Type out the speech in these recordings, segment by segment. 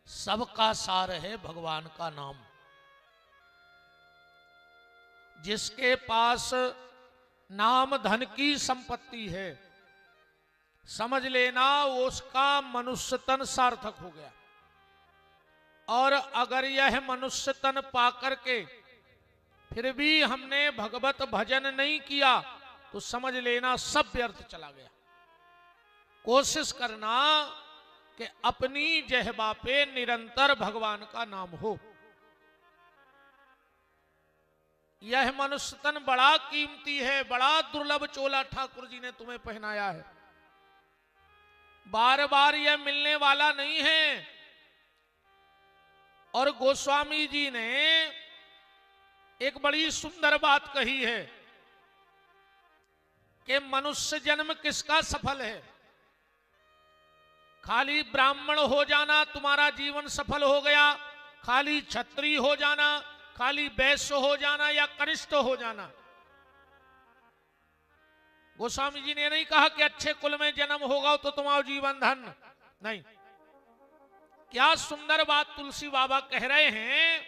सबका सार है भगवान का नाम। जिसके पास नाम धन की संपत्ति है, समझ लेना उसका मनुष्य तन सार्थक हो गया। और अगर यह मनुष्य तन पाकर के फिर भी हमने भगवत भजन नहीं किया तो समझ लेना सब व्यर्थ चला गया। कोशिश करना कि अपनी जहबा पे निरंतर भगवान का नाम हो। यह मनुष्य तन बड़ा कीमती है, बड़ा दुर्लभ चोला ठाकुर जी ने तुम्हें पहनाया है, बार बार यह मिलने वाला नहीं है। और गोस्वामी जी ने एक बड़ी सुंदर बात कही है कि मनुष्य जन्म किसका सफल है? खाली ब्राह्मण हो जाना तुम्हारा जीवन सफल हो गया, खाली क्षत्रिय हो जाना, खाली वैश्य हो जाना या कनिष्ठ हो जाना। गोस्वामी जी ने नहीं कहा कि अच्छे कुल में जन्म होगा तो तुम्हारा जीवन धन नहीं। क्या सुंदर बात तुलसी बाबा कह रहे हैं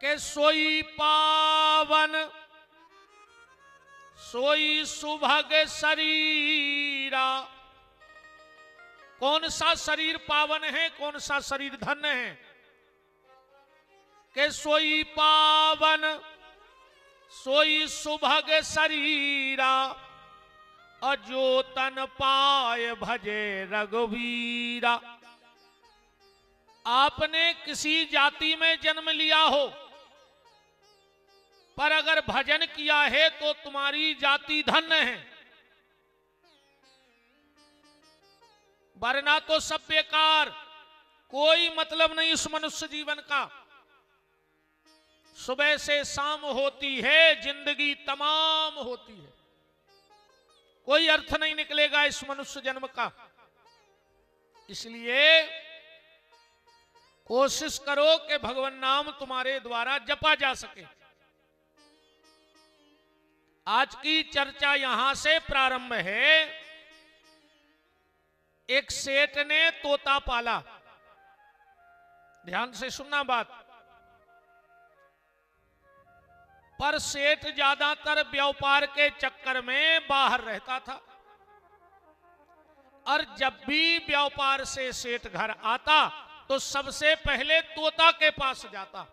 कि सोई पावन सोई सुभग शरीरा। कौन सा शरीर पावन है, कौन सा शरीर धन्य है? कि सोई पावन सोई सुभग शरीरा, अजो तन पाए भजे रघुवीरा। आपने किसी जाति में जन्म लिया हो, पर अगर भजन किया है तो तुम्हारी जाति धन्य है, वरना तो सब बेकार, कोई मतलब नहीं इस मनुष्य जीवन का। सुबह से शाम होती है, जिंदगी तमाम होती है, कोई अर्थ नहीं निकलेगा इस मनुष्य जन्म का। इसलिए कोशिश करो कि भगवान नाम तुम्हारे द्वारा जपा जा सके। आज की चर्चा यहां से प्रारंभ है। एक सेठ ने तोता पाला, ध्यान से सुनना बात। पर सेठ ज्यादातर व्यापार के चक्कर में बाहर रहता था, और जब भी व्यापार से सेठ घर आता तो सबसे पहले तोता के पास जाता।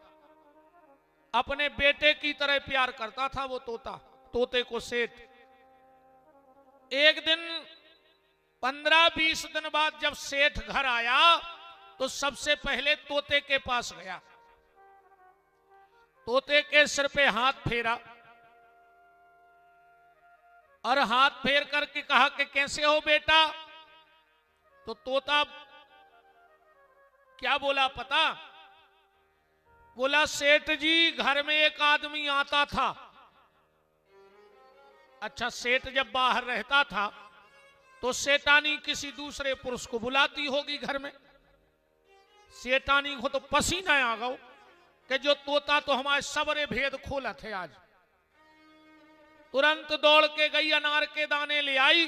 अपने बेटे की तरह प्यार करता था वो तोते को सेठ। एक दिन 15-20 दिन बाद जब सेठ घर आया तो सबसे पहले तोते के पास गया, तोते के सिर पे हाथ फेरा और हाथ फेर करके कहा कि कैसे हो बेटा? तो तोता क्या बोला पता? बोला सेठ जी घर में एक आदमी आता था। अच्छा, सेठ जब बाहर रहता था तो सेठानी किसी दूसरे पुरुष को बुलाती होगी घर में। सेठानी को तो पसीना आ गया कि जो तोता तो हमारे सबरे भेद खोला थे आज। तुरंत दौड़ के गई, अनार के दाने ले आई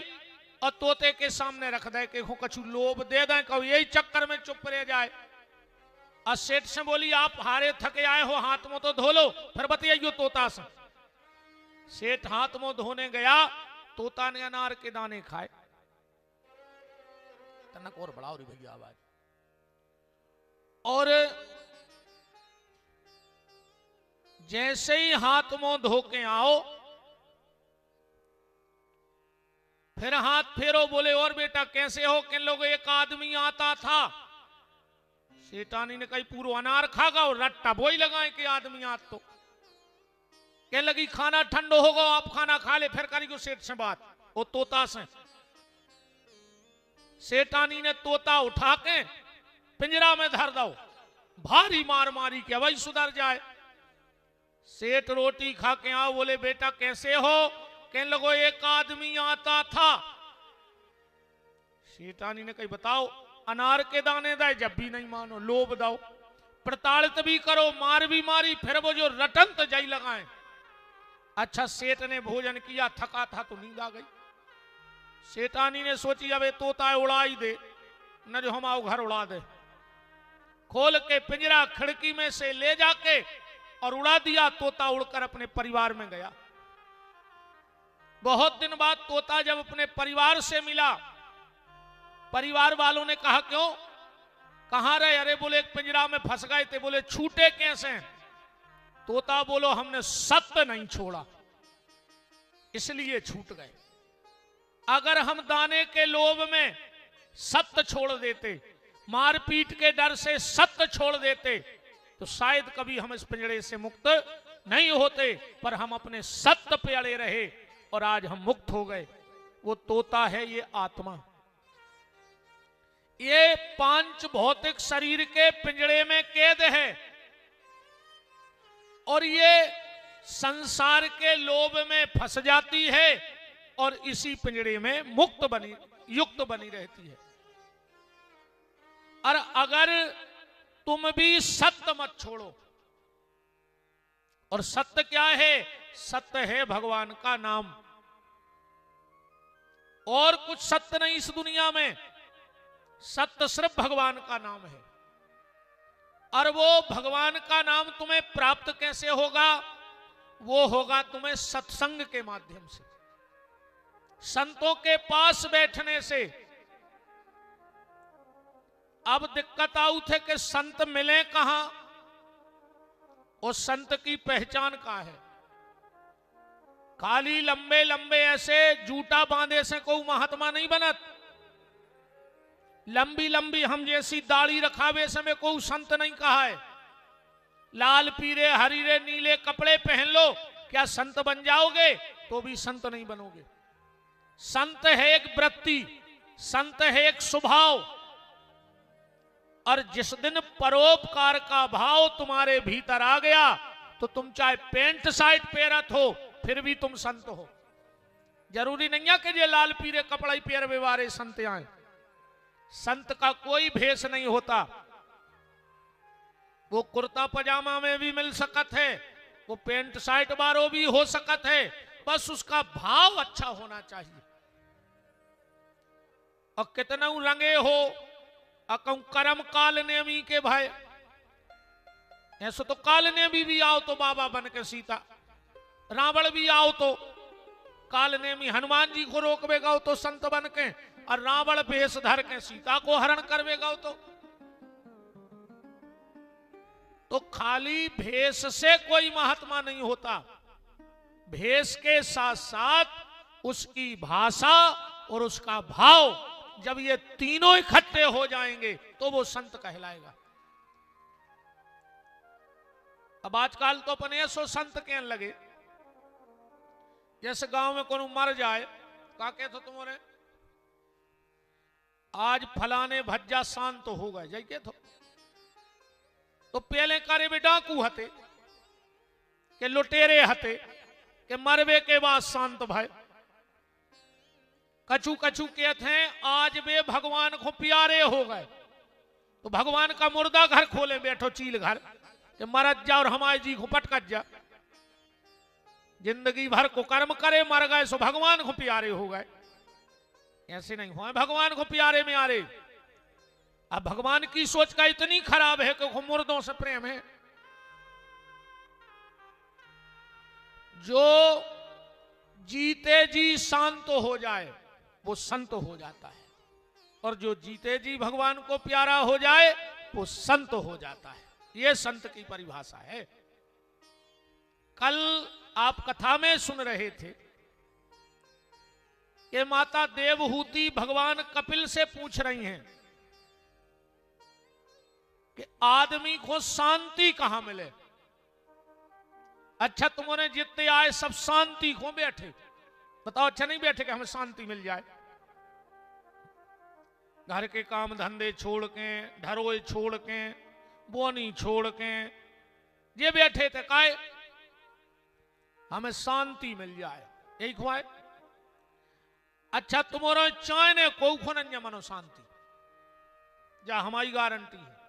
और तोते के सामने रख दे कि कछु लोभ दे दें, कहो यही चक्कर में चुप रह जाए। और सेठ से बोली आप हारे थके आए हो, हाथ मुंह तो धो लो, फिर बताइयो तोता से। सेठ हाथ मुंह धोने गया, तोता ने अनार के दाने खाए। तनक और बढ़ाओ रे भैया आवाज। और जैसे ही हाथ मुंह धो के आओ, फिर हाथ फेरो, बोले और बेटा कैसे हो? किन लोग एक आदमी आता था। सेठानी ने कही पूरा अनार खागा और रट्टा बोई लगाए कि आदमी आज तो कहने लगी खाना ठंडो होगा, आप खाना खा ले। फिर करी सेठ से बात, वो तोता से। सेठानी ने तोता उठा के पिंजरा में धर दो, भारी मार मारी के वही सुधर जाए। सेठ रोटी खा के आओ, बोले बेटा कैसे हो? कहने लगो एक आदमी आता था। सेठानी ने कही बताओ। अनार के दाने दाए, जब भी नहीं मानो लोभ दाओ, प्रताड़ित भी करो, मार भी मारी, फिर वो जो रटन तो जाई लगाए। अच्छा, सेठ ने भोजन किया, थका था तो नींद आ गई। सेठानी ने सोची अब ये तोता उड़ा ही दे। न जो हमारा घर उड़ा दे। खोल के पिंजरा खिड़की में से ले जाके और उड़ा दिया। तोता उड़कर अपने परिवार में गया। बहुत दिन बाद तोता जब अपने परिवार से मिला, परिवार वालों ने कहा क्यों, कहां रहे? अरे बोले एक पिंजरा में फंस गए थे। बोले छूटे कैसे? तोता बोलो हमने सत्य नहीं छोड़ा इसलिए छूट गए। अगर हम दाने के लोभ में सत्य छोड़ देते, मारपीट के डर से सत्य छोड़ देते, तो शायद कभी हम इस पिंजरे से मुक्त नहीं होते। पर हम अपने सत्य पे अड़े रहे और आज हम मुक्त हो गए। वो तोता है ये आत्मा। ये पांच भौतिक शरीर के पिंजरे में कैद है और ये संसार के लोभ में फंस जाती है और इसी पिंजरे में युक्त बनी रहती है। और अगर तुम भी सत्य मत छोड़ो, और सत्य क्या है? सत्य है भगवान का नाम। और कुछ सत्य नहीं इस दुनिया में, सत्य सिर्फ भगवान का नाम है। और वो भगवान का नाम तुम्हें प्राप्त कैसे होगा? वो होगा तुम्हें सत्संग के माध्यम से, संतों के पास बैठने से। अब दिक्कत आऊ थे कि संत मिले कहां और संत की पहचान कहां है? खाली लंबे लंबे ऐसे जूटा बांधे से कोई महात्मा नहीं बनत। लंबी लंबी हम जैसी दाढ़ी रखावे से में कोई संत नहीं कहा है। लाल पीले हरीरे नीले कपड़े पहन लो, क्या संत बन जाओगे? तो भी संत नहीं बनोगे। संत है एक वृत्ति, संत है एक स्वभाव। और जिस दिन परोपकार का भाव तुम्हारे भीतर आ गया तो तुम चाहे पेंट शर्ट पहनत हो फिर भी तुम संत हो। जरूरी नहीं है कि ये लाल पीले कपड़े पैर व्यवहारे संत आए। संत का कोई भेष नहीं होता। वो कुर्ता पजामा में भी मिल सकत है, वो पेंट शर्ट बारो भी हो सकत है, बस उसका भाव अच्छा होना चाहिए। और कितना रंगे हो अकऊ कर्म काल नेमी के भाई, ऐसे तो काल नेमी भी आओ तो बाबा बन के सीता, रावण भी आओ तो काल नेमी हनुमान जी को रोकवेगा तो संत बन के, और रावण भेष धर के सीता को हरण करवेगा तो खाली भेष से कोई महात्मा नहीं होता। भेष के साथ साथ उसकी भाषा और उसका भाव, जब ये तीनों इकट्ठे हो जाएंगे तो वो संत कहलाएगा। अब आजकल तो अपन ऐसो संत कहने लगे, जैसे गांव में कोई मर जाए, का कहते तुम्हारे आज फलाने भज्जा शांत तो होगा जाई के तो पहले करे भी डाकू हते के लुटेरे हते के मरवे के बाद शांत भाई। कछु कछु कहते हैं आज वे भगवान को प्यारे हो गए तो भगवान का मुर्दा घर खोले बैठो चील घर के मरत जा और हमारे जी को पटकत जा। जिंदगी भर को कर्म करे मर गए सो भगवान को प्यारे हो गए। ऐसे नहीं हुआ, भगवान को प्यारे में आ रहे। अब भगवान की सोच का इतनी खराब है कि वो मुर्दों से प्रेम है। जो जीते जी शांत हो जाए वो संत हो जाता है, और जो जीते जी भगवान को प्यारा हो जाए वो संत हो जाता है। ये संत की परिभाषा है। कल आप कथा में सुन रहे थे कि माता देवहूति भगवान कपिल से पूछ रही हैं कि आदमी को शांति कहां मिले। अच्छा तुमने जितने आए सब शांति को बैठे, बताओ अच्छा नहीं बैठे कि हमें शांति मिल जाए। घर के काम धंधे छोड़ के, ढरोए छोड़ के, बोनी छोड़ के ये बैठे थे काय हमें शांति मिल जाए, यही खुआए। अच्छा तुम्हारा चाय ने को खुन मनो शांति जा हमारी गारंटी है।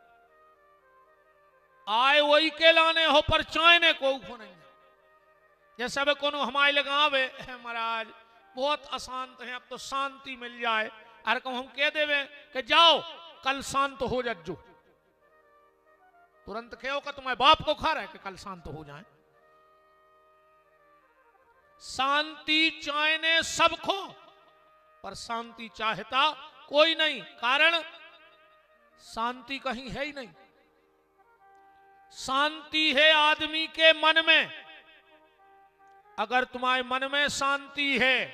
आए वही के लाने हो पर चाय ने को खुन। जैसे अब कोनो हमारे लगावे महाराज बहुत अशांत है, अब तो शांति मिल जाए। अरे को हम कह देवे कि जाओ कल शांत हो जज्जो। तुरंत कहो कि तुम्हारे बाप को खा रहा है कि कल शांत हो जाए। शांति चाहने सबको, पर शांति चाहता कोई नहीं। कारण शांति कहीं है ही नहीं। शांति है आदमी के मन में। अगर तुम्हारे मन में शांति है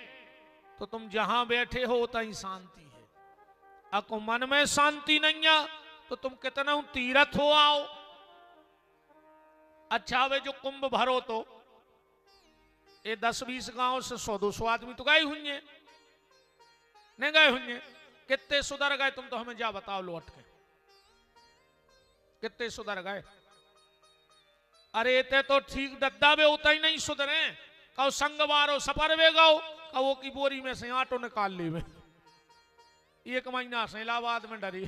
तो तुम जहां बैठे हो तहीं शांति है। अगर मन में शांति नहीं है तो तुम कितना तीर्थ हो आओ। अच्छा वे जो कुंभ भरो तो ये 10-20 गांव से 100-200 आदमी तो गए हुए, नहीं गए हुए? कितने सुधर गए तुम तो हमें जा बताओ लौट के, कितने सुधर गए? अरे ते तो ठीक दद्दा वे होता ही नहीं सुधरे। कहो संगवारो सपर वे गाओ, कहो की बोरी में से आटो निकाल ली में 1 महीना से इलाहाबाद में डरी।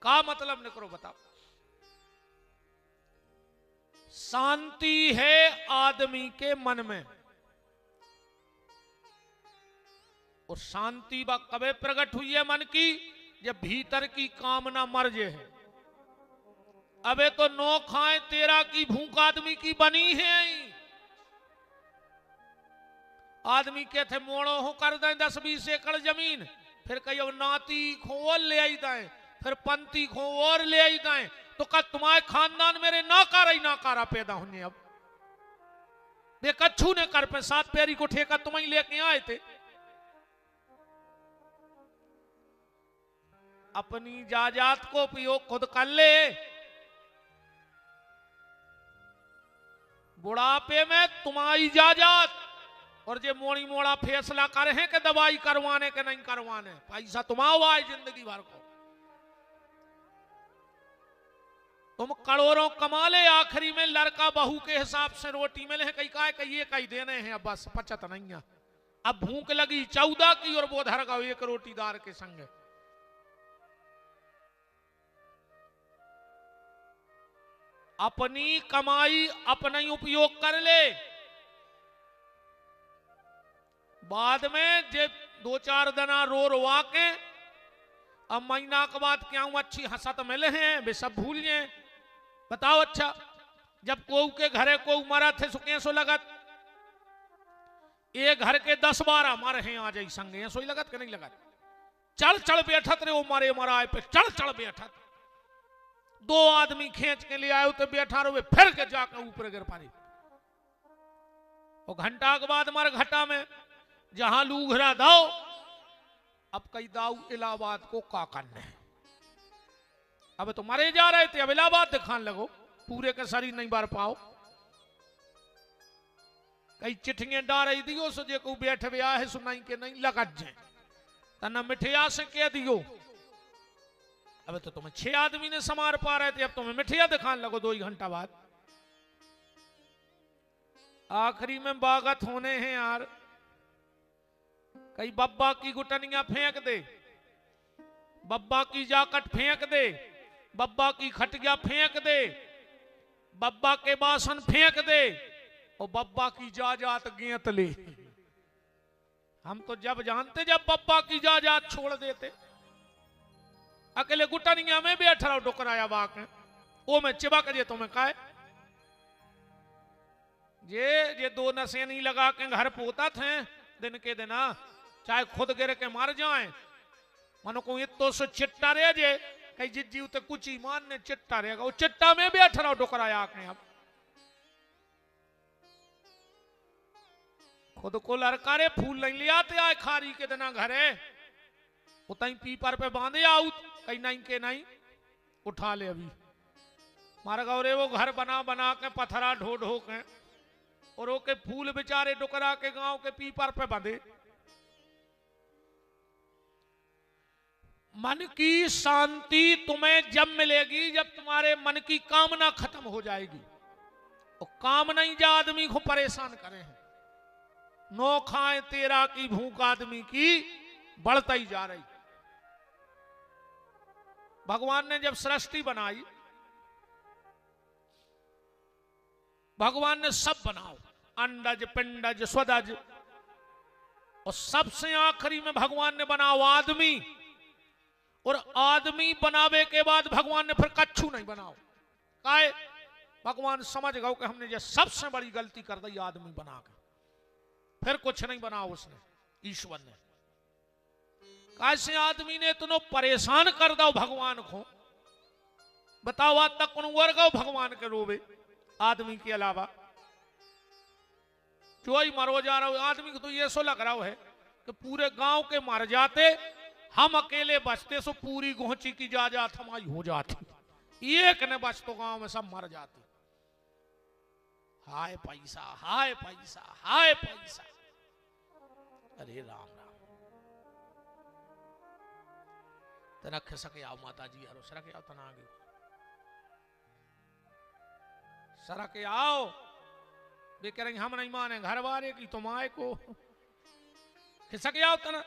का मतलब निकलो बताओ। शांति है आदमी के मन में। और शांति व कबे प्रकट हुई है मन की? जब भीतर की कामना मर जे है। अबे तो 9 खाए 13 की भूख आदमी की बनी है। आदमी के थे मोड़ो हो कर दें 10-20 एकड़ जमीन, फिर कहियो नाती खो और ले आई दाएं, फिर पंती खो और ले आई दाएं, तो का तुम्हारे खानदान मेरे नाकारा ही नाकारा पैदा होने। अब बे कच्छू ने कर पे 7 पैरी को ठेका तुम्हें लेके आए थे। अपनी जायदाद को उपयोग खुद कर ले। बुढ़ापे में तुम्हारी जायदाद, और जे मोड़ी मोड़ा फैसला करे हैं कि दवाई करवाने के नहीं करवाने, पैसा तुम्हारा है जिंदगी भर को। तुम करोड़ों कमा ले, आखिरी में लड़का बहू के हिसाब से रोटी मिले है, कहीं का ये कहीं देने हैं, अब बस पचत नहीं है। अब भूख लगी 14 की और वो धर गए 1 रोटीदार के संग। अपनी कमाई अपना ही उपयोग कर ले। बाद में जे 2-4 दना रो रोआ के अब महीना के बाद क्या हूं अच्छी हंसत मिले हैं, वे सब भूल गए। बताओ अच्छा, जब को के घरे को मरा थे सुखे सो लगत, एक घर के 10-12 मरे हैं आ जाई संगे, सोई लगत के नहीं लगत? चढ़ चढ़ बैठत रे, वो मरे मराए पे चढ़ चढ़ बैठत। 2 आदमी खींच के ले आए तो बैठा रहे, फिर के जाकर ऊपर गिर पारी। और घंटा के बाद मर घटा में जहां लूघरा दाओ, अब कई दाऊ इलाहाबाद को का करने है। अब तो मरे जा रहे थे, अब इलाहाबाद दिखाने लगो, पूरे के शरीर नहीं बार पाओ। कई चिट्ठियां डाल रही दियो सो जे को बैठ ब्याह है सुनाई के नहीं लगत जाए तना मिठिया से कह दियो। अब तो तुम्हें 6 आदमी ने समार पा रहे थे, अब तुम्हें मिठिया दिखाने लगो 2 घंटा बाद। आखिरी में बागत होने हैं यार। कई बब्बा की गुटनियां फेंक दे, बब्बा की जाकट फेंक दे, बब्बा की खटिया फेंक दे, बब्बा के बासन फेंक दे, और बब्बा की जायदाद गेंत ले। हम तो जब जानते जब बब्बा की जायदाद छोड़ देते। अकेले गुटनिया में बैठ रहा डुकराया बाक वो में चिबक जे तुम्हें काहे जे 2 नशे नहीं लगा के घर पोता थे दिन के दिन, चाहे खुद गिर के मर जाए, मनो को इतो से चिट्टा रह जे कई जिज्जी उते कुछ ईमान ने चिट्टा रहेगा, वो चिट्टा में बैठ रहा डुकराया के। अब खुद को लड़कारे फूल नहीं ले आते आए खारी के दिना घरे, उतई पीपर पे बांधे आऊ कहीं नहीं के नहीं उठा ले। अभी मारा गौरे वो घर बना बना के पत्थरा ढो ढो के, और वो के फूल बेचारे डुकरा के गांव के पीपर पे बांधे। मन की शांति तुम्हें जब मिलेगी जब तुम्हारे मन की कामना खत्म हो जाएगी। और कामना ही जो आदमी को परेशान करे हैं। 9 खाए 13 की भूख आदमी की बढ़ता ही जा रही। भगवान ने जब सृष्टि बनाई, भगवान ने सब बनाओ, अंडज पिंडज स्वदज, और सबसे आखिरी में भगवान ने बनाओ आदमी। और आदमी बनावे के बाद भगवान ने फिर कच्छू नहीं बनाओ काहे? भगवान समझ गए कि हमने ये सबसे बड़ी गलती कर दी आदमी बना के, फिर कुछ नहीं बनाओ उसने, ईश्वर ने। कैसे आदमी ने इतना परेशान कर दो भगवान को, बताओ आज तक कौन वर्ग भगवान के रोवे आदमी के अलावा? जो ही मरो जा रहा हो आदमी को तो ये सो लग रहा है कि पूरे गांव के मर जाते, हम अकेले बचते, सो पूरी गोची की जायदाद हमारी हो जाती, एक ने बच तो गांव में सब मर जाते। हाय पैसा, हाय पैसा, हाय पैसा। अरे राम राम। तना खसके आओ माता जी, हरो सरके आओ, तना आगे सरके आओ। वे कह रहे हम नहीं माने घर वाले की, तुम आए को खिसक आओ तना।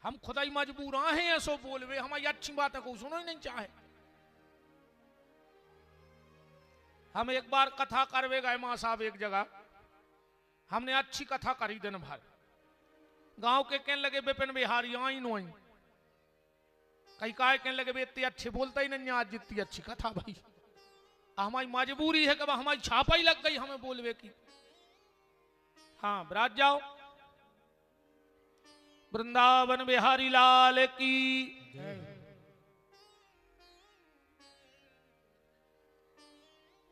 हम खुदा ही मजबूर हैं ऐसो बोलवे, हमारी अच्छी बात को सुनो ही नहीं चाहे। हम एक बार कथा करवे गए मां साहब एक जगह, हमने अच्छी कथा करी दिन भर, गांव के कहने लगे विपिन बिहारी आई नो आई, कई काय कहने लगे वे इतने अच्छे बोलता ही नहीं आज जितनी अच्छी कथा भाई। हमारी मजबूरी है कि हमारी छापा ही लग गई हमें बोलवे की। हाँ बरात जाओ। वृंदावन बिहारी लाल की।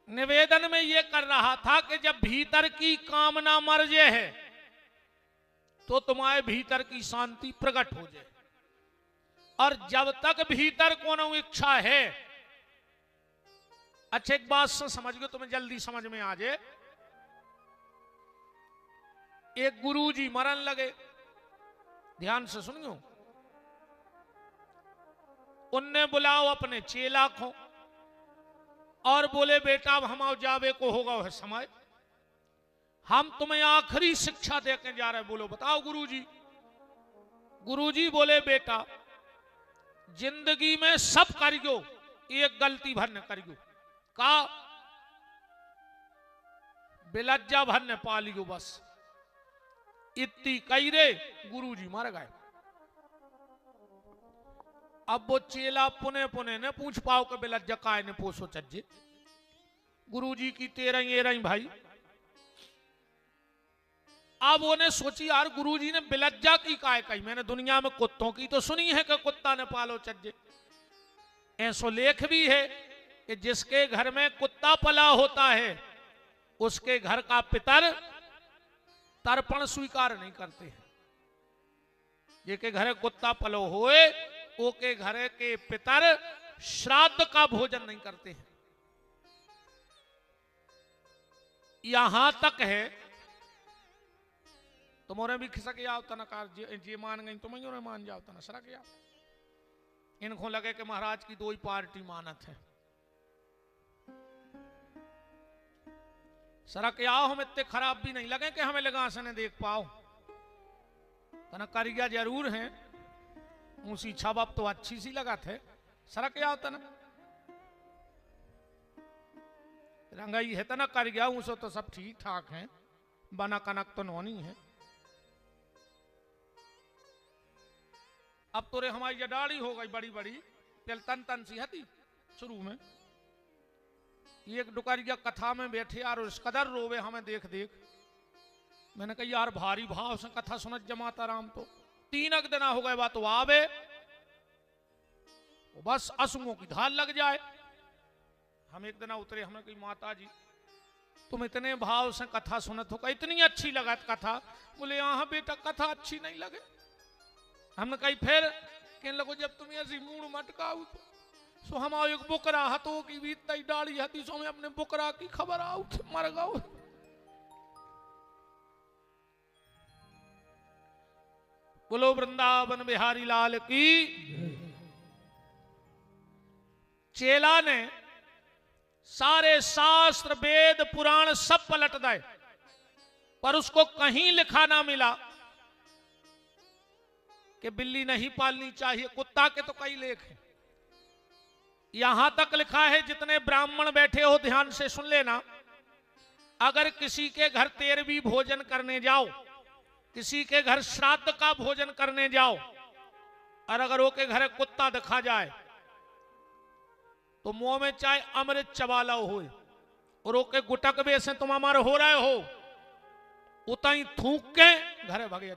निवेदन में यह कर रहा था कि जब भीतर की कामना मर जाए है तो तुम्हारे भीतर की शांति प्रकट हो जाए, और जब तक भीतर कोनो इच्छा है। अच्छा एक बात से समझ गए, तुम्हें जल्दी समझ में आ जाए। एक गुरुजी मरन लगे, ध्यान से सुनियो। उनने बुलाओ अपने चेला को और बोले बेटा अब हम जावे को होगा वह समय, हम तुम्हें आखिरी शिक्षा देके जा रहे, बोलो बताओ गुरुजी। गुरुजी बोले बेटा जिंदगी में सब करियो, एक गलती भर न करियो, का बेलज्जा भर न पालियो, बस इतनी कही रे गुरुजी मर गए। अब वो चेला पुने पुने ने पूछ पाओ के बेलज्जा काय ने पोसो चज्जे, गुरुजी की तेरह भाई। अब उन्हें सोची यार गुरुजी ने बेलज्जा की काय कही, मैंने दुनिया में कुत्तों की तो सुनी है कि कुत्ता ने पालो चज्जे, ऐसो लेख भी है कि जिसके घर में कुत्ता पला होता है उसके घर का पितर तर्पण स्वीकार नहीं करते हैं। जिसके घर कुत्ता पलो होए ओके घर के पितर श्राद्ध का भोजन नहीं करते हैं। यहां तक है तुम्हारे भी खिसक आओ तनकार जे मान गई तुम्हें मान जाओ तना सरक आओ। इनको लगे कि महाराज की दो ही पार्टी मानत है, सरक आओ। हम इतने खराब भी नहीं लगे कि हमें लगा से देख पाओ, तना कारिया जरूर है, ऊंसी छाप तो अच्छी सी लगा थे, सरक आओ तना रंगाई है तना कर गया ऊसो तो सब ठीक ठाक है, बना कनक तो नोनी है। अब तो रे हमारी जडाड़ी हो गई बड़ी बड़ी, पहले तन तन सी हती शुरू में। एक डुकारिया कथा में बैठे यार इस कदर रोवे हमें देख देख, मैंने कहा यार भारी भाव से कथा सुनत जमाता राम, तो 3 दिन हो गए बात तो आवे बस असुओं की धार लग जाए। हम एक दिन उतरे, हमें कही माता जी तुम इतने भाव से कथा सुनत हो, इतनी अच्छी लगा कथा। बोले यहाँ बेटा कथा अच्छी नहीं लगे। हमने कही फिर कहने लगो जब तुम ऐसी मूड मटकाऊ तो सो हम एक बुकरा हतो की भी तई डाली हती, सो हमें अपने बुकरा की खबर आऊ मर गओ। बोलो वृंदावन बिहारी लाल की। चेला ने सारे शास्त्र वेद पुराण सब पलट गए, पर उसको कहीं लिखा ना मिला कि बिल्ली नहीं पालनी चाहिए। कुत्ता के तो कई लेख हैं, यहां तक लिखा है, जितने ब्राह्मण बैठे हो ध्यान से सुन लेना, अगर किसी के घर 13वीं भोजन करने जाओ, किसी के घर श्राद्ध का भोजन करने जाओ, और अगर वो के घर कुत्ता दिखा जाए तो मुंह में चाहे अमृत चबाला हो और ओके गुटक बे से तुम अमर हो रहे हो, उतई थूक के घरे भगे।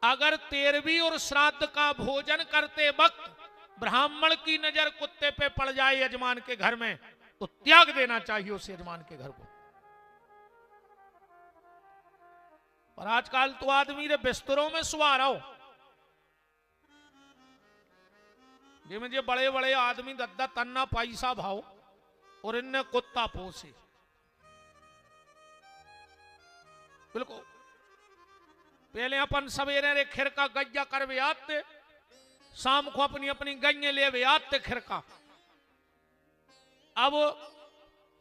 अगर 13वीं और श्राद्ध का भोजन करते वक्त ब्राह्मण की नजर कुत्ते पे पड़ जाए यजमान के घर में, तो त्याग देना चाहिए उस यजमान के घर को। और आजकल तो आदमी रे बिस्तरों में सुवा रहा हो, जिसमें जे बड़े बड़े आदमी दद्दा तन्ना पैसा भाव और इनने कुत्ता पोसे। बिल्कुल पहले अपन सवेरे रे खिरका गज्जा करवे आते, शाम को अपनी अपनी गन्ने ले आते खिरका। अब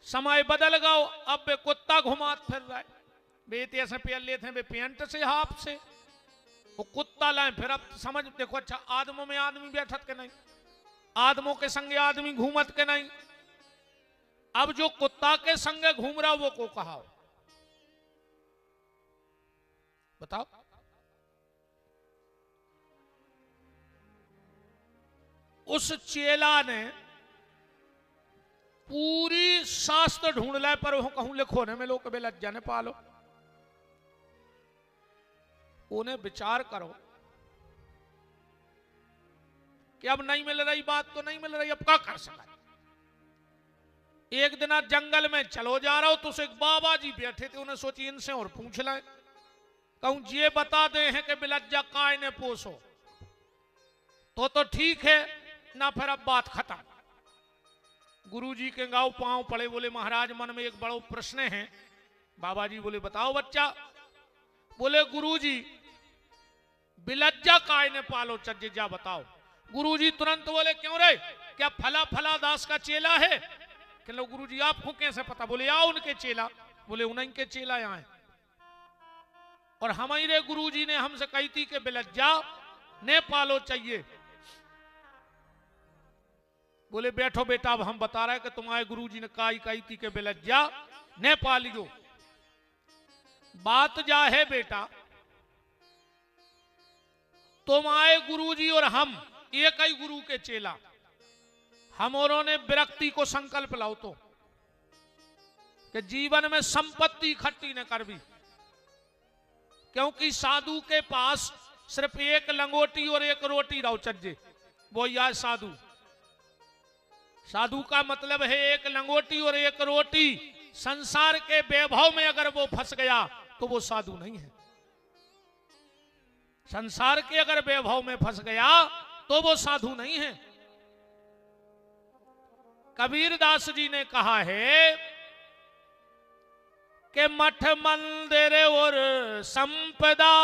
समय बदल गया, अब वे कुत्ता घुमात फिर रहा है। बेटे ऐसे पहन लेते हैं वे पेंट से हाफ से, वो कुत्ता लाए फिर। अब समझ देखो, अच्छा आदमों में आदमी बैठत के नहीं, आदमों के संगे आदमी घूमत के नहीं। अब जो कुत्ता के संगे घूम रहा वो को कहा, बताओ। उस चेला ने पूरी शास्त्र ढूंढ लाए, पर वो कहूं लिखो ने में लोग कभी लज्जा ने पालो। उन्हें विचार करो कि अब नहीं मिल रही बात तो नहीं मिल रही, अब क्या कर सका। एक दिन आज जंगल में चलो जा रहा हो तो एक बाबा जी बैठे थे, उन्हें सोची इनसे और पूछ लाए। कहूं ये बता दे हैं कि बिलज्जा काय ने पोसो तो ठीक है ना, फिर अब बात खत्म। गुरुजी के गांव पांव पड़े, बोले महाराज मन में एक बड़ा प्रश्न है। बाबा जी बोले बताओ बच्चा। बोले गुरुजी बिलज्जा काय ने पालो चज्जे जा बताओ। गुरुजी तुरंत बोले क्यों रे, क्या फला फला दास का चेला है? कि लो गुरुजी आपको कैसे पता? बोले आओ उनके चेला। बोले उन्हीं के चेला यहाँ है, और हमारे गुरुजी ने हमसे कही थी कि बिलज्जा ने पालो चाहिए। बोले बैठो बेटा, अब हम बता रहे हैं कि तुम्हारे गुरुजी ने कही थी कि बिलज्जा ने पालियो। बात जा है बेटा, तुम्हारे गुरुजी और हम एक ही गुरु के चेला, हम औरों ने विरक्ति को संकल्प लाओ तो कि जीवन में संपत्ति इकट्ठी न करवी, क्योंकि साधु के पास सिर्फ एक लंगोटी और एक रोटी रहो चज्जे, वो यह साधु। साधु का मतलब है एक लंगोटी और एक रोटी। संसार के वैभव में अगर वो फंस गया तो वो साधु नहीं है। संसार के अगर वैभव में फंस गया तो वो साधु नहीं है। कबीरदास जी ने कहा है कि मठ मंदिर और संपदा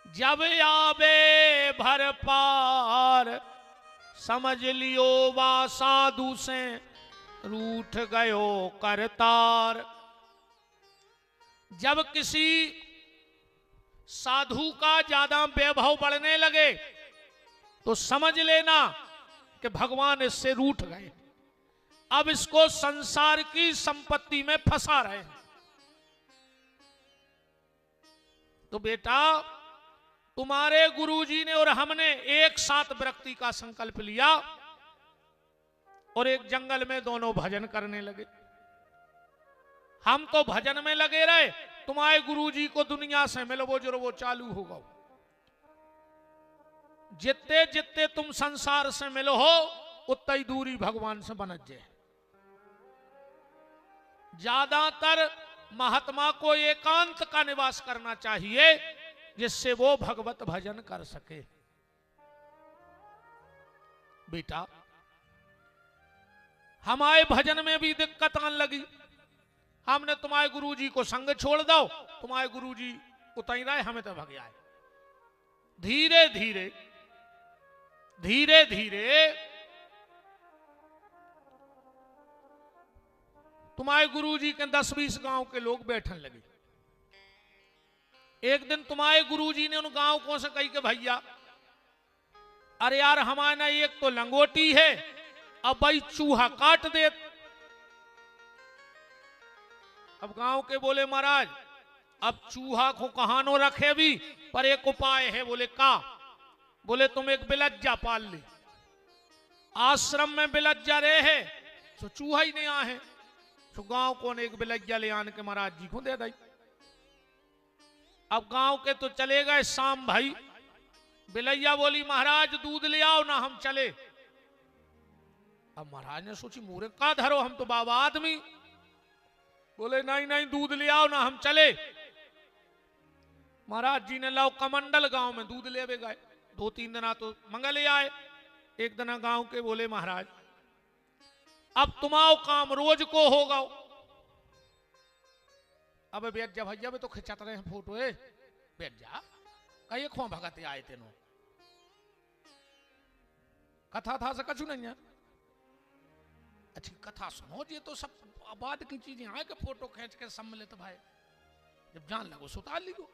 जब आवे भर पार, समझ लियो वा साधु से रूठ गयो करतार। जब किसी साधु का ज्यादा वैभव बढ़ने लगे तो समझ लेना कि भगवान इससे रूठ गए, अब इसको संसार की संपत्ति में फंसा रहे हैं। तो बेटा तुम्हारे गुरुजी ने और हमने एक साथ विरक्ति का संकल्प लिया और एक जंगल में दोनों भजन करने लगे। हम तो भजन में लगे रहे, तुम्हारे गुरुजी को दुनिया से मिलो जो वो चालू होगा। जितने जितने तुम संसार से मिलो हो उतनी दूरी भगवान से बन जाए। ज्यादातर महात्मा को एकांत का निवास करना चाहिए जिससे वो भगवत भजन कर सके। बेटा हमारे भजन में भी दिक्कत आने लगी, हमने तुम्हारे गुरुजी को संग छोड़ दो, तुम्हारे गुरुजी उतर रहे, हमें तो भग आए। धीरे धीरे धीरे धीरे तुम्हारे गुरुजी के 10-20 गांव के लोग बैठने लगे। एक दिन तुम्हारे गुरुजी ने उन गांव को से कही कि भैया अरे यार हमारे ना एक तो लंगोटी है, अब भाई चूहा काट दे। अब गांव के बोले महाराज अब चूहा को कहानो रखे भी, पर एक उपाय है। बोले का? बोले तुम एक बिलज्जा पाल ले, आश्रम में बिलज्जा रहे तो चूहा ही नहीं आहे। तो गांव को ने एक बिलज्जा ले आने के महाराज जी को दे दी। अब गांव के तो चले गए शाम भाई। बिलैया बोली महाराज दूध ले आओ ना हम चले। अब महाराज ने सोची मोरे का धरो, हम तो बाबा आदमी। बोले नहीं नहीं दूध ले आओ ना हम चले। महाराज जी ने लाओ कमंडल गांव में दूध ले गए। 2-3 दिन तो मंगल आए। एक दिन गांव के बोले महाराज अब तुम्हारा काम रोज को होगा। अब बैठ जा भैया तो खिंचत रहे हैं फोटो है, बैठ जा कहीं खो भगत आए तेनो कथा था से कछु नहीं है। अच्छी कथा सुनो जी, तो सब बाद की चीजें आए के फोटो खींच के सम्मिलित भाई जब जान लगो सुतार लियो।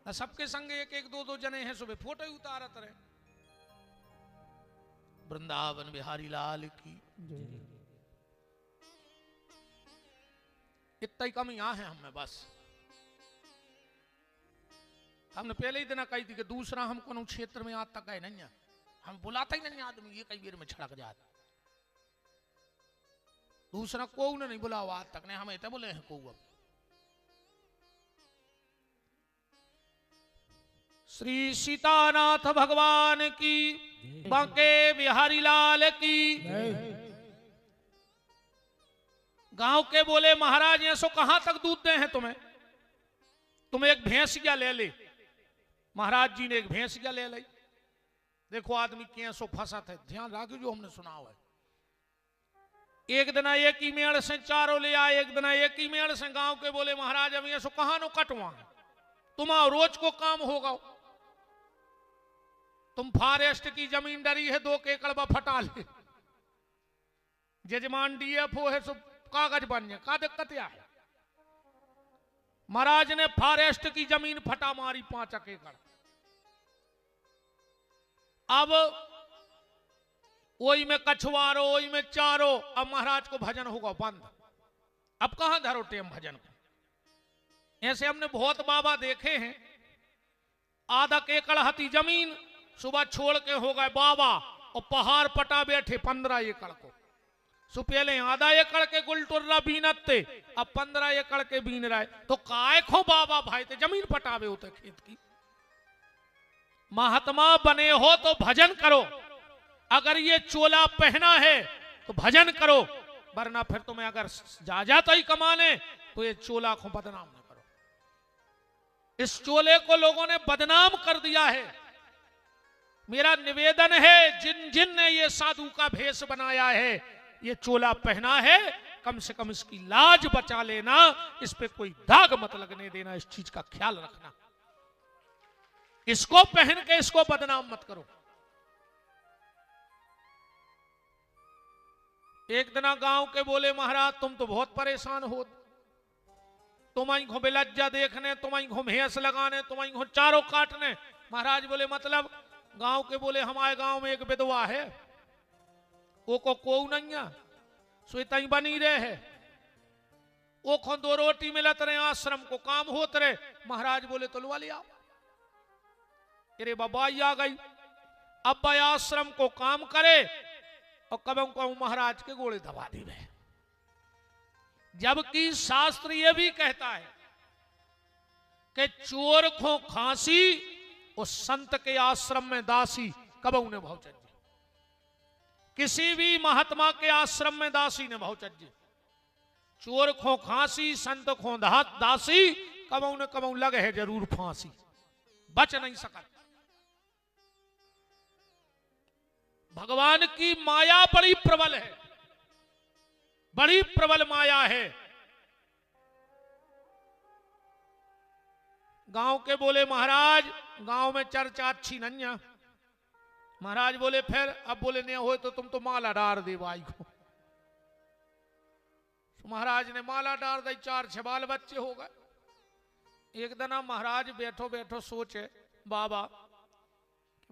सबके संग एक एक दो दो जने हैं, सुबह फोटो ही उतारत रहे। वृंदावन बिहारी लाल की इतना ही कमी यहाँ है हमें। बस हमने पहले ही दिन कही थी कि दूसरा हम कोनो क्षेत्र में आज तक गए नहीं है, हम बुलाता ही नहीं आदमी, ये कई देर में छड़क जाता। दूसरा को नहीं बुलावा आज तक, नहीं हमें तो बोले हैं को। अब श्री सीतानाथ भगवान की, बांके बिहारी लाल की। गांव के बोले महाराज ये सो कहां तक दूध दे हैं तुम्हें, तुम एक भैंसिया ले ले। महाराज जी ने एक भैंसिया ले ली। देखो आदमी कैसो फंसा था, ध्यान रखो जो हमने सुना हुआ है। एक दिन एक ही मेड़ से चारों ले आए, एक दिन एक ही मेड़ से। गांव के बोले महाराज अब ये सो कहां नो कटवा, तुम्हारा रोज को काम होगा। तुम फॉरेस्ट की जमीन डरी है 2 एकड़ फटा ले, जजमान डीएफओ है सो कागज बन जाए, का दिक्कत है। महाराज ने फॉरेस्ट की जमीन फटा मारी 5 एकड़। अब वही में कछुआरो, वही में चारो। अब महाराज को भजन होगा बंद। अब कहां धरो टेम भजन को। ऐसे हमने बहुत बाबा देखे हैं, आधा एकड़ हती जमीन, सुबह छोड़ के हो गए बाबा और पहाड़ पटा बैठे 15 एकड़ को। सो पहले आधा एकड़ के गुलटुर्रा बीनते, अब 15 एकड़ के बीन रहे। तो काय खो बाबा भाई ते जमीन पटावे होते खेत की। महात्मा बने हो तो भजन करो। अगर ये चोला पहना है तो भजन करो, वरना फिर तुम्हें अगर जा जाता ही कमाने तो ये चोला को बदनाम न करो। इस चोले को लोगों ने बदनाम कर दिया है। मेरा निवेदन है जिन जिन ने ये साधु का भेष बनाया है, ये चोला पहना है, कम से कम इसकी लाज बचा लेना, इस पे कोई दाग मत लगने देना, इस चीज का ख्याल रखना। इसको पहन के इसको बदनाम मत करो। एक दिन गांव के बोले महाराज तुम तो बहुत परेशान हो, तुम्हारी घो बिलज्जा देखने, तुम्हारी घो भैंस लगाने, तुम्हारी घो चारों काटने। महाराज बोले मतलब? गांव के बोले हमारे गांव में एक विधवा है, वो को नहीं है, सोता ही बनी रहे है, वो खो 2 रोटी मिलत रहे, आश्रम को काम होत रहे। महाराज बोले तो लुआ लिया। अरे बाबा आ गई, अब भाई आश्रम को काम करे और कब महाराज के गोले दबा दी गए। जबकि शास्त्र ये भी कहता है कि चोर को खांसी और संत के आश्रम में दासी कबऊ ने भावचर्य। किसी भी महात्मा के आश्रम में दासी ने भावचर्य। चोर खो खांसी, संत खो दासी, कबऊ ने कबऊ लगे है जरूर फांसी, बच नहीं सका। भगवान की माया बड़ी प्रबल है, बड़ी प्रबल माया है। गांव के बोले महाराज गांव में चर्चा अच्छी नहीं है। महाराज बोले फिर? अब बोले नहीं हो तो तुम तो माला डाल दे भाई को। तो महाराज ने माला डाल दी, 4-6 बाल बच्चे हो गए। एक दिन महाराज बैठो बैठो सोचे बाबा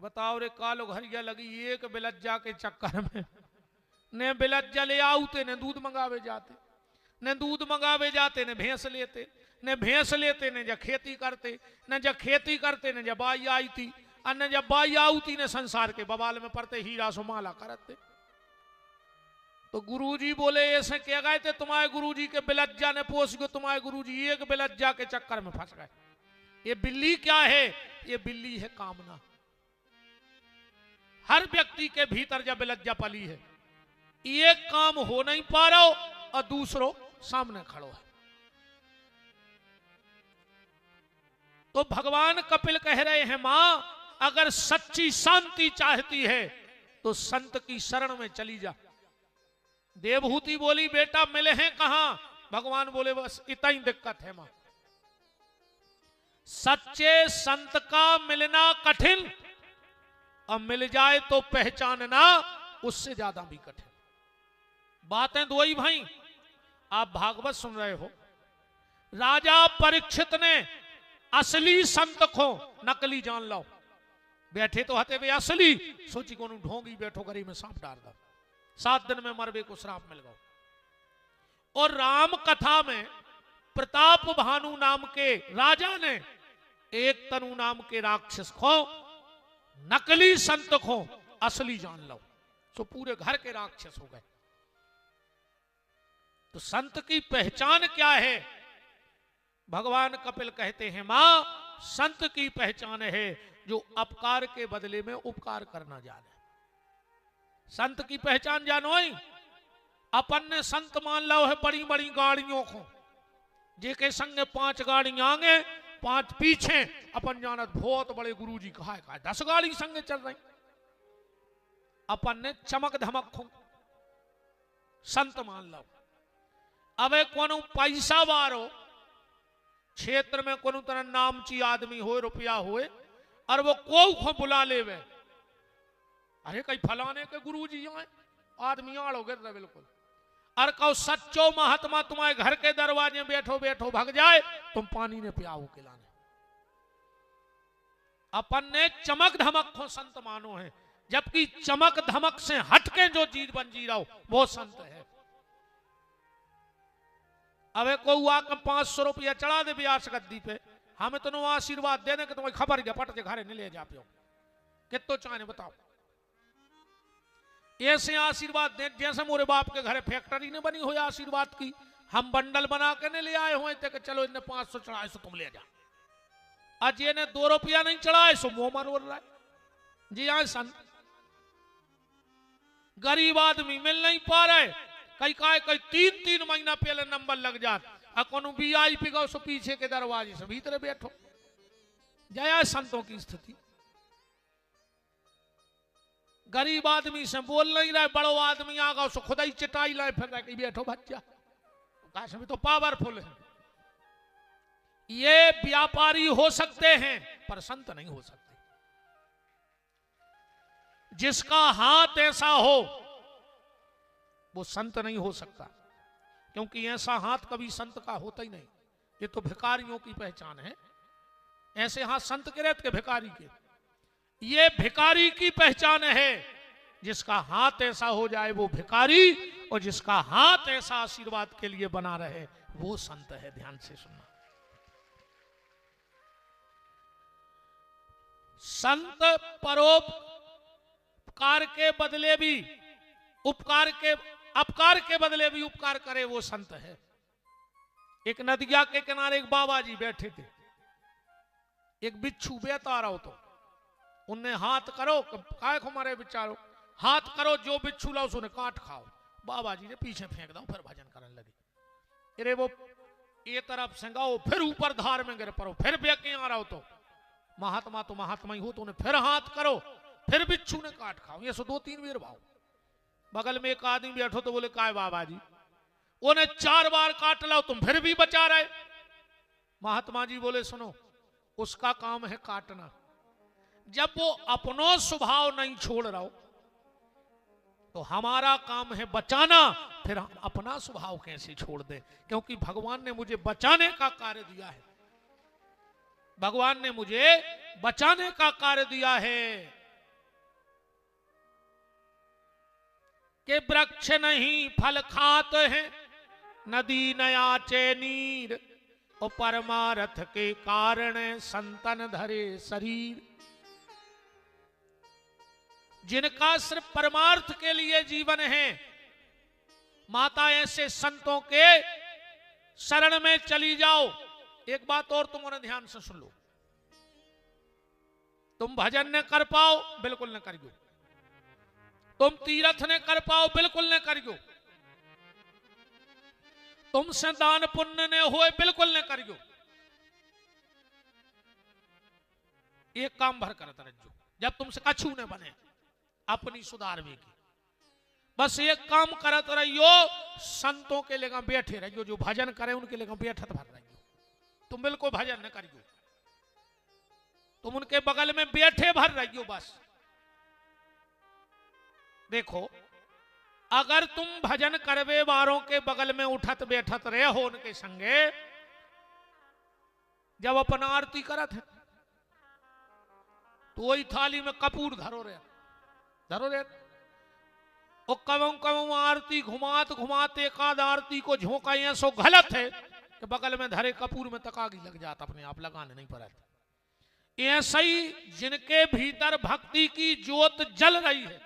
बताओ रे कालो घरिया लगी एक बिलज्जा के चक्कर में, ने बिलज्जा ले आउते ने दूध मंगावे जाते, ने दूध मंगावे जाते ने भैंस लेते, ने भैंस लेते ने जब खेती करते, न जब खेती करते ने जब बाई आई थी, और न जब बाई आउती ने संसार के बवाल में पड़ते हीरा सुमाला करते। तो गुरुजी बोले ऐसे क्या गए थे, तुम्हारे गुरुजी के बिलज्जा ने पोस गए, तुम्हारे गुरुजी एक बिलज्जा के चक्कर में फंस गए। ये बिल्ली क्या है, ये बिल्ली है कामना। हर व्यक्ति के भीतर जब बिलज्जा पली है, एक काम हो नहीं पा रहा हो और दूसरों सामने खड़ो है। तो भगवान कपिल कह रहे हैं, मां अगर सच्ची शांति चाहती है तो संत की शरण में चली जा। देवहूति बोली बेटा मिले हैं कहां? भगवान बोले बस इतना ही दिक्कत है मां, सच्चे संत का मिलना कठिन और मिल जाए तो पहचानना उससे ज्यादा भी कठिन। बातें दो ही भाई। आप भागवत सुन रहे हो, राजा परीक्षित ने असली संत को नकली जान लो, बैठे तो हते वे असली, सोची को ढोंगी बैठो गरी में सांप डाल दो, 7 दिन में मरबे को श्राप मिल गो। और राम कथा में प्रताप भानु नाम के राजा ने एक तनु नाम के राक्षस को नकली संत को असली जान लो, तो पूरे घर के राक्षस हो गए। तो संत की पहचान क्या है? भगवान कपिल कहते हैं, मां संत की पहचान है जो अपकार के बदले में उपकार करना जाने। संत की पहचान जानो ही, अपन ने संत मान लो है बड़ी बड़ी गाड़ियों को, जेके संगे 5 गाड़ियां आगे 5 पीछे, अपन जानत बहुत बड़े गुरुजी कहा है 10 गाड़ी संगे चल रही। अपन ने चमक धमक को संत मान लो। अबे कोनो पैसा वारो क्षेत्र में कोनो तरह नामची आदमी हो, रुपया होए, और वो को बुला ले वे, अरे कई फलाने के गुरुजी आए, आदमी आड़ो गिर रहे बिल्कुल। और कहो सच्चो महात्मा तुम्हारे घर के दरवाजे बैठो बैठो भग जाए, तुम पानी ने पियाओ खिलाने। अपन ने चमक धमक को संत मानो है, जबकि चमक धमक से हटके जो चीज बन जी रहा हो वो संत है। अबे को आकर 500 रुपया चढ़ा दे ब्यास गद्दी पे, हमें तो आशीर्वाद देने के तुम्हें खबर गया पट के घरे नहीं ले जा पियो, कितो चाहे बताओ। ऐसे आशीर्वाद दे जैसे मोरे बाप के घरे फैक्ट्री ने बनी हुई आशीर्वाद की, हम बंडल बना के नहीं ले आए हुए थे कि चलो इन्हें 500 चढ़ाए सो तुम ले जा। आज ये ने 2 रुपया नहीं चढ़ाए सो मुंह मरोड़ रहा है। जी हाँ संत, गरीब आदमी मिल नहीं पा रहे, कई 3-3 महीना पहले नंबर लग जात, कोनो VIP का पीछे के दरवाजे से भीतर बैठो। जया संतों की स्थिति, गरीब आदमी से बोल नहीं रहे, बड़ो आदमी आगा उसको खुदा ही चिटाई लाए फिर रहे बैठो बच्चा, काश भी तो पावरफुल है। ये व्यापारी हो सकते हैं पर संत नहीं हो सकते। जिसका हाथ ऐसा हो वो संत नहीं हो सकता, क्योंकि ऐसा हाथ कभी संत का होता ही नहीं। ये तो भिखारियों की पहचान है, ऐसे हाथ संत के रहते के भिखारी के। ये भिखारी की पहचान है, जिसका हाथ ऐसा हो जाए वो भिखारी, और जिसका हाथ ऐसा आशीर्वाद के लिए बना रहे वो संत है। ध्यान से सुनना, संत परोपकार के बदले भी अपकार के बदले भी उपकार करे वो संत है। एक नदिया के किनारे एक बाबा जी बैठे थे, एक बिच्छू बेता रहा हो, तो उनने हाथ करो, काय को मारे बिचारो, हाथ करो जो बिच्छू लाओ उसने काट खाओ। बाबा जी ने पीछे फेंक दो, फिर भजन करने लगे। अरे वो ये तरफ संगाओ, फिर ऊपर धार में गिर पड़ो, फिर बेके आ रहा हो, तो महात्मा ही हो, तो उन्हें फिर हाथ करो, फिर बिच्छू ने काट खाओ। ये सो 2-3 बार भाव। बगल में एक आदमी बैठो तो बोले काय बाबा जी, उन्हें 4 बार काट लाओ तुम फिर भी बचा रहे। महात्मा जी बोले सुनो, उसका काम है काटना, जब वो अपनो स्वभाव नहीं छोड़ रहा हो तो हमारा काम है बचाना, फिर हम अपना स्वभाव कैसे छोड़ दें, क्योंकि भगवान ने मुझे बचाने का कार्य दिया है। भगवान ने मुझे बचाने का कार्य दिया है, के वृक्ष नहीं फल खात हैं, नदी नयाचे नीर, और परमारथ के कारण संतन धरे शरीर। जिनका सिर्फ परमार्थ के लिए जीवन है, माता ऐसे संतों के शरण में चली जाओ। एक बात और तुमने ध्यान से सुन लो, तुम भजन न कर पाओ, बिल्कुल न करियो। तुम तीर्थ न कर पाओ, बिल्कुल न करियो। तुमसे दान पुण्य न होए, बिल्कुल न करियो। एक काम भर करत रहो, जब तुमसे कछु न बने अपनी सुधार भी की, बस एक काम करत रहियो, संतों के लेगा बैठे रहियो, जो भजन करे उनके लेगा बैठत भर रहियो। तुम बिल्कुल भजन न करियो, तुम उनके बगल में बैठे भर रहियो बस। देखो, अगर तुम भजन करवे वारों के बगल में उठत बैठत रहे हो उनके संगे, जब अपन आरती करत है तो वही थाली में कपूर धरो रहे और कवं कवं आरती घुमात घुमात एकाद आरती को झोंका सो गलत है कि बगल में धरे कपूर में तकागी लग जाता, अपने आप लगाने नहीं पड़ा। ऐसा ही जिनके भीतर भक्ति की ज्योत जल रही है,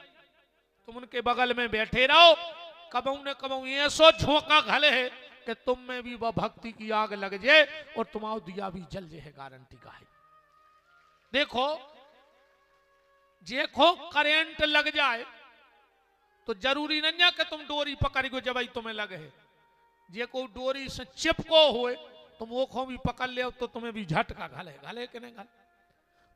तुम उनके बगल में बैठे रहो, कबऊ ने कबऊ ऐसो झोंका घले है कि तुम में भी वह भक्ति की आग लग जाए और तुम्हारा दिया भी जल जाए, गारंटी का है। देखो, देखो करंट लग जाए तो जरूरी नहीं है कि तुम डोरी पकड़ गो जब तुम्हें लगे है। जे को डोरी से चिपको हुए तुम वो खो भी पकड़ ले तो तुम्हें भी झटका घले कि नहीं घले।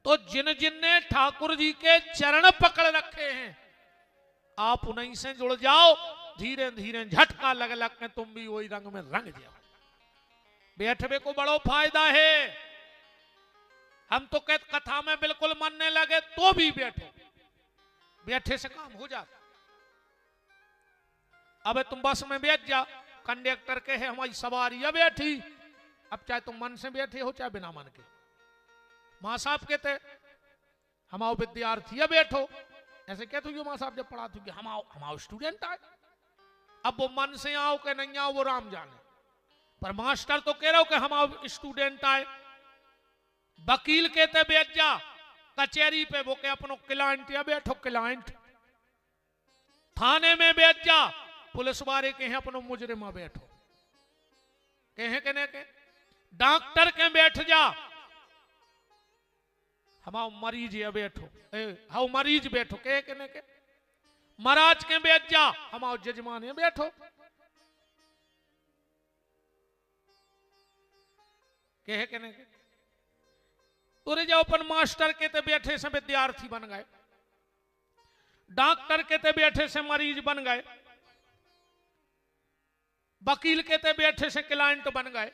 तो जिन जिन ने ठाकुर जी के चरण पकड़ रखे हैं, आप उन्हीं से जुड़ जाओ, धीरे धीरे झटका लग लग के तुम भी वही रंग में रंग जाओ। बैठवे को बड़ो फायदा है। हम तो कहते कथा में बिल्कुल मन नहीं लगे तो भी बैठो, बैठे से काम हो जाता। अब तुम बस में बैठ जा, कंडक्टर के है हमारी सवारी है बैठी, अब चाहे तुम मन से बैठे हो चाहे बिना मन के। माँ साहब कहते हमारे विद्यार्थी है बैठो, ऐसे कहते हो माँ साहब जब पढ़ाते कि हमारे स्टूडेंट आए। अब वो मन से आओ कि नहीं आओ वो राम जाने, पर मास्टर तो कह रहे हो कि हमारे स्टूडेंट आए। वकील कहते बैठ जा कचहरी पे, वो के अपनो क्लाइंट या बैठो क्लाइंट। थाने में बैठ जा, पुलिस वाले के हैं अपनो मुजरिमा बैठो, कहे के नहीं के। डॉक्टर के बैठ जा, हमारा मरीज या बैठो, हाउ मरीज बैठो, कहे के नहीं के। महाराज के बैठ जा, हमारा जजमान है बैठो, कहे के नहीं के। तुरे जाओ अपन मास्टर के ते बैठे से विद्यार्थी बन गए, डॉक्टर के ते बैठे से मरीज बन गए, वकील के ते बैठे से क्लाइंट बन गए,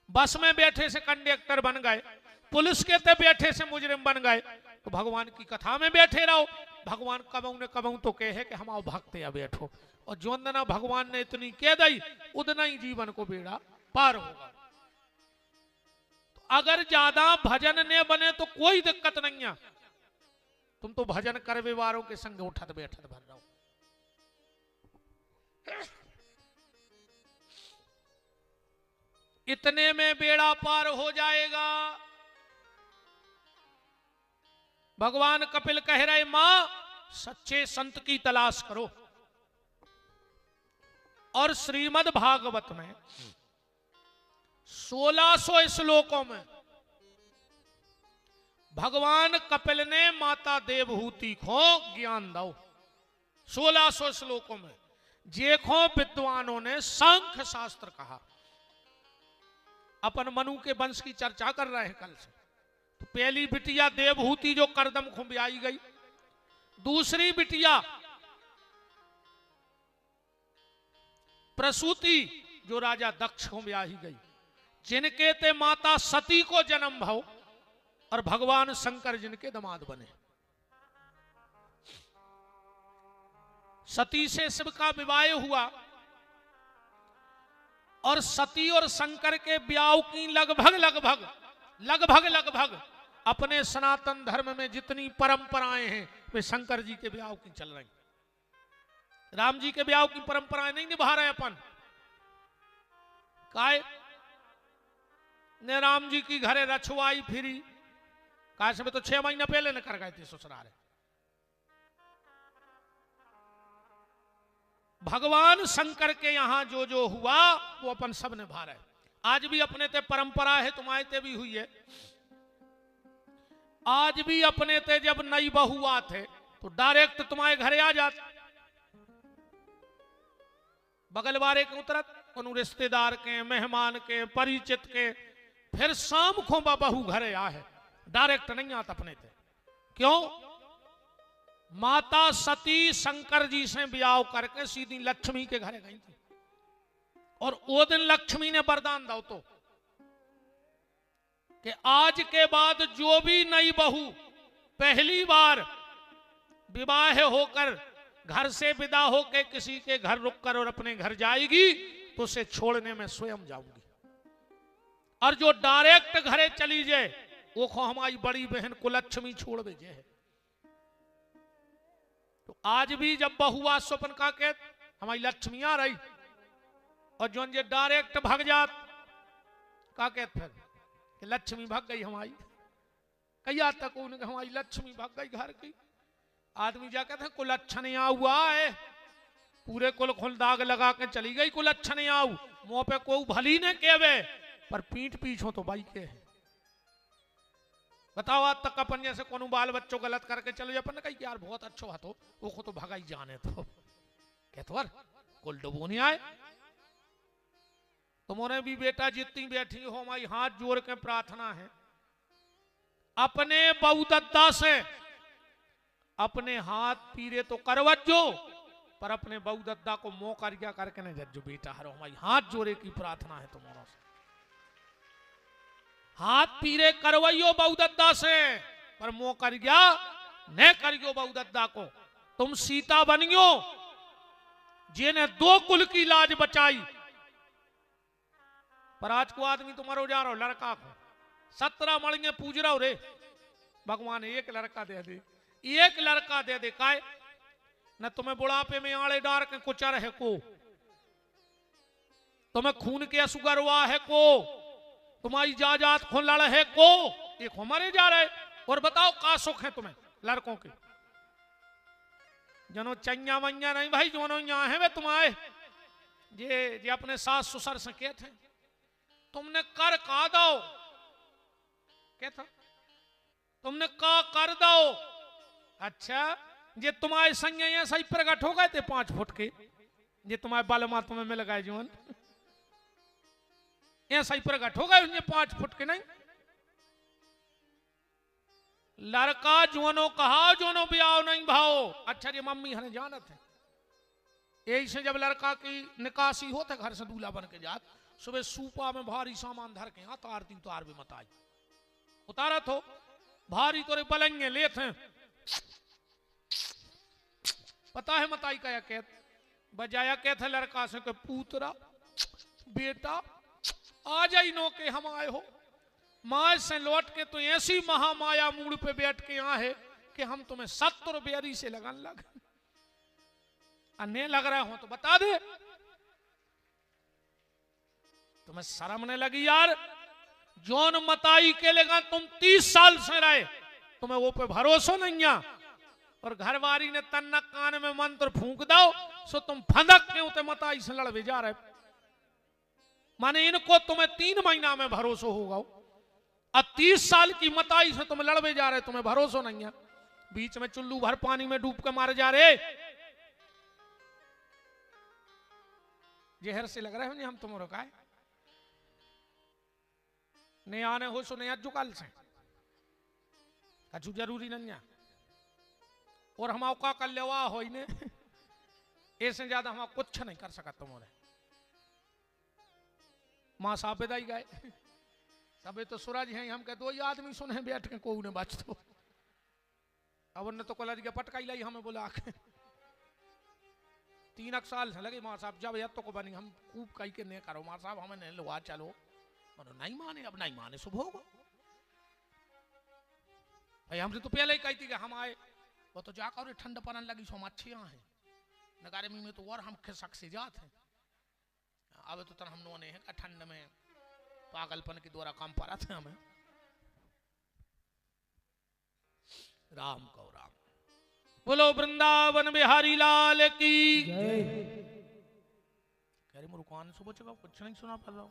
बस में बैठे से कंडक्टर बन गए, पुलिस के ते बैठे से मुजरिम बन गए। तो भगवान की कथा में बैठे रहो, भगवान कबऊ ने कबऊ तो कहे कि हम भक्त या बैठो, और जो अंदना भगवान ने इतनी कह दी उतना ही जीवन को बेड़ा पार होगा। अगर ज्यादा भजन ने बने तो कोई दिक्कत नहीं है, तुम तो भजन करवे वारों के संग उठत बैठत भर रहो। इतने में बेड़ा पार हो जाएगा। भगवान कपिल कह रहे मां सच्चे संत की तलाश करो, और श्रीमद् भागवत में 1600 श्लोकों में भगवान कपिल ने माता देवहूति को ज्ञान दो। 1600 श्लोकों में जेखो विद्वानों ने सांख्य शास्त्र कहा। अपन मनु के वंश की चर्चा कर रहे हैं कल से। तो पहली बिटिया देवहूति जो करदम को ब्याई गई, दूसरी बिटिया प्रसूति जो राजा दक्ष को ब्याही गई, जिनके ते माता सती को जन्म भाव और भगवान शंकर जिनके दामाद बने। सती से शिव का विवाह हुआ और सती और शंकर के ब्याह की लगभग अपने सनातन धर्म में जितनी परंपराएं हैं वे शंकर जी के ब्याह की चल रही। राम जी के ब्याह की परंपराएं नहीं निभा रहे अपन। काय ने राम जी की घरे रछवाई फिरी, काय से तो 6 महीना पहले न कर गए थे ससुराल। भगवान शंकर के यहां जो जो हुआ वो अपन सब निभा रहे। आज भी अपने ते परंपरा है, तुम्हारे ते भी हुई है। आज भी अपने ते जब नई बहू आते तो डायरेक्ट तुम्हारे घरे आ जाते, बगल वाले के उतरत, उन रिश्तेदार के, मेहमान के, परिचित के, फिर शाम को बहू घरे आ है, डायरेक्ट नहीं आता अपने थे। क्यों? माता सती शंकर जी से ब्याह करके सीधी लक्ष्मी के घरे गई थी, और वो दिन लक्ष्मी ने वरदान दो तो कि आज के बाद जो भी नई बहू पहली बार विवाह होकर घर से विदा होकर किसी के घर रुककर और अपने घर जाएगी तो उसे छोड़ने में स्वयं जाऊंगी, और जो डायरेक्ट घरे चली जाए वो हमारी बड़ी बहन कुलक्ष्मी छोड़ भेजे है। तो आज भी जब बहुआ स्वप्न का के हमारी लक्ष्मी आ रही, और जो ये डायरेक्ट भाग जात का कहते फिर कि लक्ष्मी भाग गई हमारी, कहिया तक उनके हमारी लक्ष्मी भाग गई घर की। आदमी जा कहते हैं कुलच्छन हुआ है, पूरे कुल खुल दाग लगा के चली गई कुलच्छन आऊ, मुंह पे को भली ने केवे पर पीठ पीछो तो बाई के है। बताओ आज तक अपन जैसे कोनो बाल बच्चों गलत करके चलो अपन ने कही यार बहुत अच्छो हाथो वो को तो भगाई जाने तो कहते कुल डुबो नहीं आए। तुम्हारे भी बेटा जितनी बैठी हो हमारी हाथ जोड़ के प्रार्थना है, अपने बहुदत्ता से अपने हाथ पीरे तो करवजो, पर अपने बहुदत्ता को मोकरिया करके न जज्जो बेटा हरो, हमारी हाथ जोड़े की प्रार्थना है तुम्हारा से। हाथ पीरे करवइयो बहुदत्ता से, पर मोकरिया न करियो बहुदत्ता को। तुम सीता बनियो जिन्हें 2 कुल की लाज बचाई, पर आज को आदमी तुम्हारो जा रहा हो लड़का को 17 मणिगे पूज रहा हो रे, भगवान एक लड़का दे दे, एक लड़का दे दे। काय न तुम्हें बुढ़ापे में आड़े डार के कुचर है को, तुम्हें खून के असुगरवा है को, तुम्हारी जाजात खून लड़ है को, एक हमारे जा रहे। और बताओ का सुख है तुम्हें लड़कों के, जनो चैया मैया नहीं भाई, जो यहाँ है वे तुम्हारे जे अपने सास ससुर से कहते हैं तुमने कर का दो, क्या था तुमने का कर दो। अच्छा जे तुम्हारे संग ऐसा ही प्रकट हो गए थे 5 फुट के, जे तुम्हारे बाल माँ तुम्हें मिल गए जीवन ऐसा ही प्रकट हो गए 5 फुट के नहीं। लड़का जोनो कहा जोनो ब्याह नहीं भाओ। अच्छा जी मम्मी हने जानत है, यही से जब लड़का की निकासी होते घर से दूल्हा बन के जात, सुबह सूपा में भारी सामान धर के यहाँ तारती उतार भी मत आई उतारा तो भारी तोरे पलंगे लेते हैं, पता है मताई का कहत बजाया कहते लड़का से के पूतरा बेटा आ जाई नो के हम आए हो, माँ से लौट के तो ऐसी महामाया मूड पे बैठ के यहाँ है कि हम तुम्हें 70 बेरी से लगन लग अन्य लग रहे हो तो बता दे, तुम्हें शर्म नहीं लगी यार। जौन मताई के लेगा तुम 30 साल से रहे, तुम्हें वो पे भरोसा नहीं है, और घरवारी ने तन्ना कान में मंत्र फूंक दो सो तुम फंदक के उते मताई से लड़वे जा रहे। माने इनको तुम्हें 3 महीना में भरोसा होगा, अब 30 साल की मताई से तुम लड़वे जा रहे, तुम्हें भरोसा नहीं है। बीच में चुल्लू भर पानी में डूब के मारे जा रहे, जहर से लग रहे हो हम तुम्हारे का नहीं आने हो सो नहीं अज्जू काल से कछु जरूरी नहीं है। और हम का कर लेवा हो ने ऐसे ज्यादा हम कुछ नहीं कर सका तुम्हारे। मां साहब बेदाई गए सबे तो सूरज हैं, हम कह 2 ही आदमी सुने बैठ के को उन्हें बच दो। अब उन्हें तो कॉलेज के पटकाई लाई हमें बोला 3 साल से लगे मां साहब जब या तो को बनी हम खूब कही के नहीं करो मां साहब हमें नहीं लुआ चलो, मनो नहीं माने, अब नहीं माने सुबह होगा भाई। हमसे तो पहले ही कही थी कि हम आए, वो तो जाकर ठंड पड़ने लगी सो हम अच्छे यहाँ है नगारे में तो और हम खिसक से जाते हैं। अब तो हम नोने हैं ठंड में पागलपन के द्वारा काम पा रहे थे हमें। राम को राम। बोलो वृंदावन बिहारी लाल की जय। कह रहे मुझे कान सुबह कुछ नहीं सुना पा रहा।